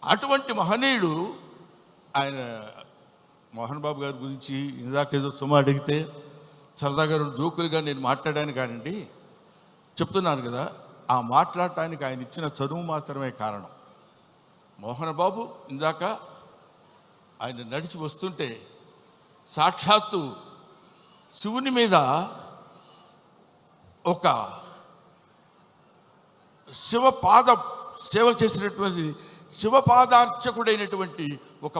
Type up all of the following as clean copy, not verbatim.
అటువంటి మహనీయుడు ఆయన మోహన్ బాబు గారి గురించి ఇందాకేదో సుమ అడిగితే సరదాగా జోకులుగా నేను మాట్లాడాను కానండి, చెప్తున్నాను కదా, ఆ మాట్లాడటానికి ఆయన ఇచ్చిన చదువు మాత్రమే కారణం. మోహన్ బాబు ఇందాక ఆయన నడిచి వస్తుంటే సాక్షాత్తు శివుని మీద ఒక శివపాద సేవ చేసినటువంటి శివపాదార్చకుడైనటువంటి ఒక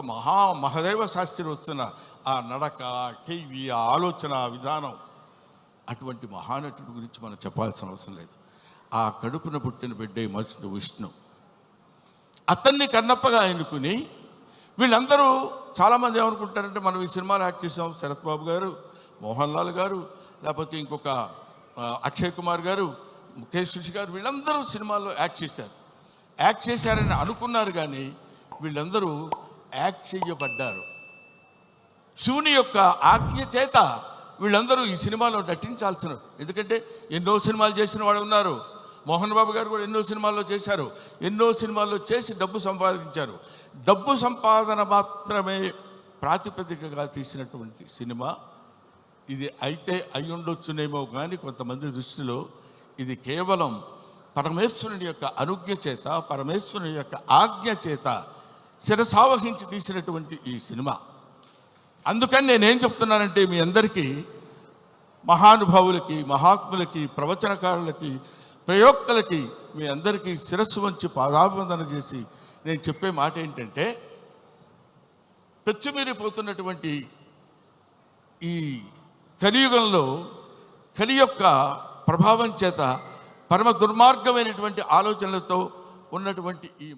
మహదేవ శాస్త్రి వస్తున్న ఆ నడక, టీవీ, ఆ ఆలోచన విధానం, అటువంటి మహానటుడి గురించి మనం చెప్పాల్సిన అవసరం లేదు. ఆ కడుపున పుట్టిన బిడ్డే మనుషుడు విష్ణు, అతన్ని కన్నప్పగా ఎన్నుకుని వీళ్ళందరూ చాలామంది ఏమనుకుంటారంటే, మనం ఈ సినిమాలో యాక్ట్ చేసాం, శరత్ బాబు గారు, మోహన్ లాల్ గారు, లేకపోతే ఇంకొక అక్షయ్ కుమార్ గారు, ముఖేష్ గారు, వీళ్ళందరూ సినిమాల్లో యాక్ట్ చేశారని అనుకున్నారు. కానీ వీళ్ళందరూ యాక్ట్ చేయబడ్డారు. శివుని యొక్క ఆజ్ఞ చేత వీళ్ళందరూ ఈ సినిమాలో నటించాల్సిన, ఎందుకంటే ఎన్నో సినిమాలు చేసిన వాళ్ళు ఉన్నారు. మోహన్ బాబు గారు కూడా ఎన్నో సినిమాల్లో చేశారు, ఎన్నో సినిమాల్లో చేసి డబ్బు సంపాదించారు. డబ్బు సంపాదన మాత్రమే ప్రాతిపదికగా తీసినటువంటి సినిమా ఇది అయితే అయి ఉండొచ్చునేమో, కానీ కొంతమంది దృష్టిలో ఇది కేవలం పరమేశ్వరుని యొక్క అనుజ్ఞ చేత, పరమేశ్వరుని యొక్క ఆజ్ఞ చేత శిరసావహించి తీసినటువంటి ఈ సినిమా. అందుకని నేనేం చెప్తున్నానంటే, మీ అందరికీ, మహానుభావులకి, మహాత్ములకి, ప్రవచనకారులకి, ప్రయోక్తలకి, మీ అందరికీ శిరస్సు వంచి పాదాభివందన చేసి నేను చెప్పే మాట ఏంటంటే, పెచ్చుమీరిపోతున్నటువంటి ఈ కలియుగంలో కలి యొక్క ప్రభావం చేత పరమ దుర్మార్గమైనటువంటి ఆలోచనలతో ఉన్నటువంటి ఈ